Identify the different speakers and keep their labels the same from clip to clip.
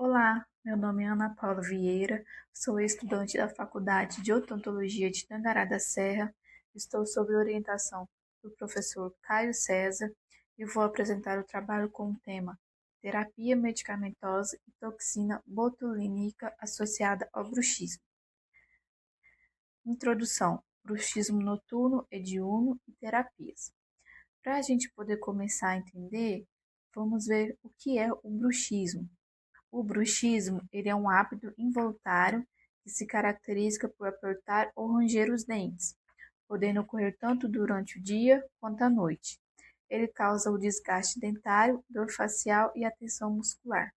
Speaker 1: Olá, meu nome é Ana Paula Vieira, sou estudante da Faculdade de Odontologia de Tangará da Serra, estou sob orientação do professor Caio César e vou apresentar o trabalho com o tema Terapia medicamentosa e toxina botulínica associada ao bruxismo. Introdução: bruxismo noturno e diurno e terapias. Para a gente poder começar a entender, vamos ver o que é o bruxismo. O bruxismo ele é um hábito involuntário que se caracteriza por apertar ou ranger os dentes, podendo ocorrer tanto durante o dia quanto à noite. Ele causa o desgaste dentário, dor facial e a tensão muscular.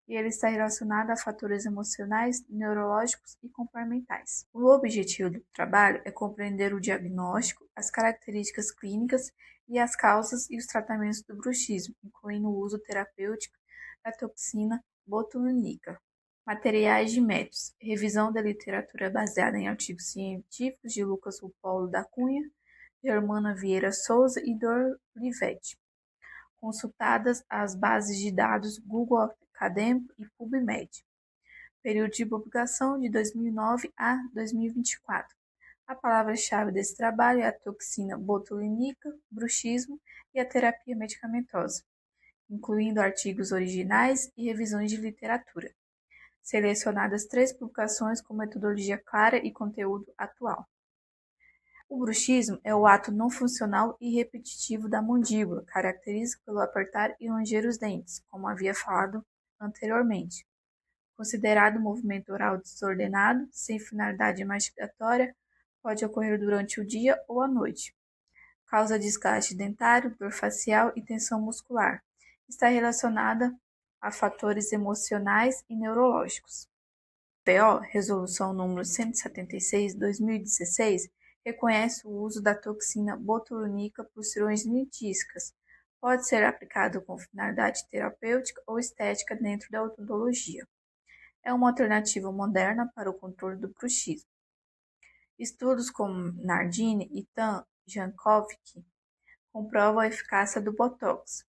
Speaker 1: E ele está relacionado a fatores emocionais, neurológicos e comportamentais. O objetivo do trabalho é compreender o diagnóstico, as características clínicas e as causas e os tratamentos do bruxismo, incluindo o uso terapêutico da toxina botulínica. Materiais de métodos. Revisão da literatura baseada em artigos científicos de Lucas Rupolo da Cunha, Germana Vieira Souza e Dor Olivetti. Consultadas as bases de dados Google Acadêmico e PubMed. Período de publicação de 2009 a 2024. A palavra-chave desse trabalho é a toxina botulínica, bruxismo e a terapia medicamentosa, incluindo artigos originais e revisões de literatura. Selecionadas 3 publicações com metodologia clara e conteúdo atual. O bruxismo é o ato não funcional e repetitivo da mandíbula, característico pelo apertar e ranger os dentes, como havia falado anteriormente. Considerado movimento oral desordenado, sem finalidade mastigatória, pode ocorrer durante o dia ou à noite. Causa desgaste dentário, dor facial e tensão muscular. Está relacionada a fatores emocionais e neurológicos. PO, Resolução número 176/2016, reconhece o uso da toxina botulínica por cirurgiões dentísticas. Pode ser aplicado com finalidade terapêutica ou estética dentro da odontologia. É uma alternativa moderna para o controle do bruxismo. Estudos como Nardini e Tan Jankovic comprovam a eficácia do Botox.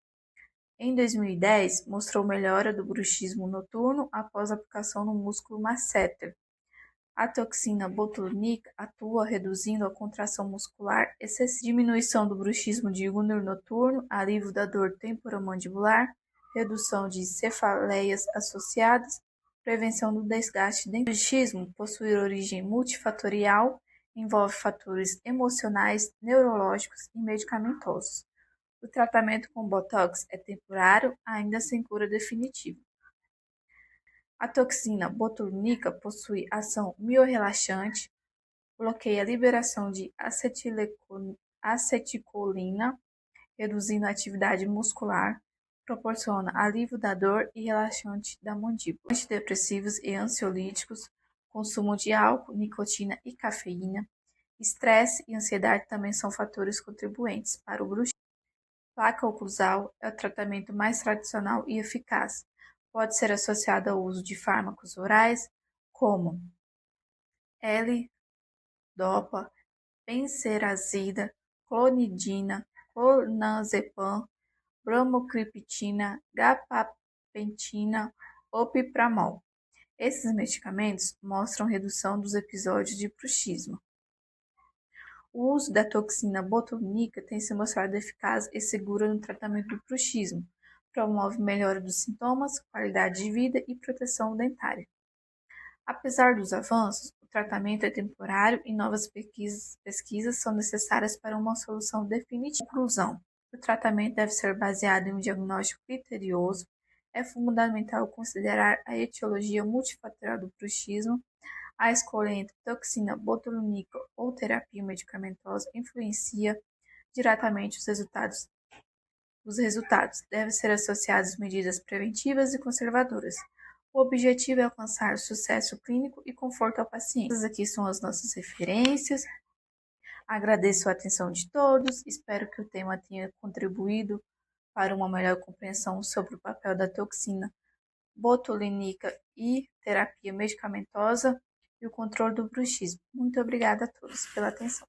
Speaker 1: Em 2010, mostrou melhora do bruxismo noturno após aplicação no músculo masseter. A toxina botulínica atua reduzindo a contração muscular excessiva, diminuição do bruxismo diurno e noturno, alívio da dor temporomandibular, redução de cefaleias associadas, prevenção do desgaste dentário. O bruxismo possui origem multifatorial, envolve fatores emocionais, neurológicos e medicamentosos. O tratamento com Botox é temporário, ainda sem cura definitiva. A toxina botulínica possui ação miorrelaxante, bloqueia a liberação de acetilcolina, reduzindo a atividade muscular, proporciona alívio da dor e relaxante da mandíbula. Antidepressivos e ansiolíticos, consumo de álcool, nicotina e cafeína, estresse e ansiedade também são fatores contribuintes para o bruxismo. Placa oclusal é o tratamento mais tradicional e eficaz. Pode ser associado ao uso de fármacos orais, como L-Dopa, benserazida, clonidina, clonazepam, bromocriptina, gabapentina ou pipramol. Esses medicamentos mostram redução dos episódios de bruxismo. O uso da toxina botulínica tem se mostrado eficaz e seguro no tratamento do bruxismo. Promove melhora dos sintomas, qualidade de vida e proteção dentária. Apesar dos avanços, o tratamento é temporário e novas pesquisas são necessárias para uma solução definitiva. Conclusão: o tratamento deve ser baseado em um diagnóstico criterioso. É fundamental considerar a etiologia multifatorial do bruxismo. A escolha entre toxina botulínica ou terapia medicamentosa influencia diretamente os resultados. Os resultados devem ser associados a medidas preventivas e conservadoras. O objetivo é alcançar sucesso clínico e conforto ao paciente. Essas aqui são as nossas referências. Agradeço a atenção de todos. Espero que o tema tenha contribuído para uma melhor compreensão sobre o papel da toxina botulínica e terapia medicamentosa e o controle do bruxismo. Muito obrigada a todos pela atenção.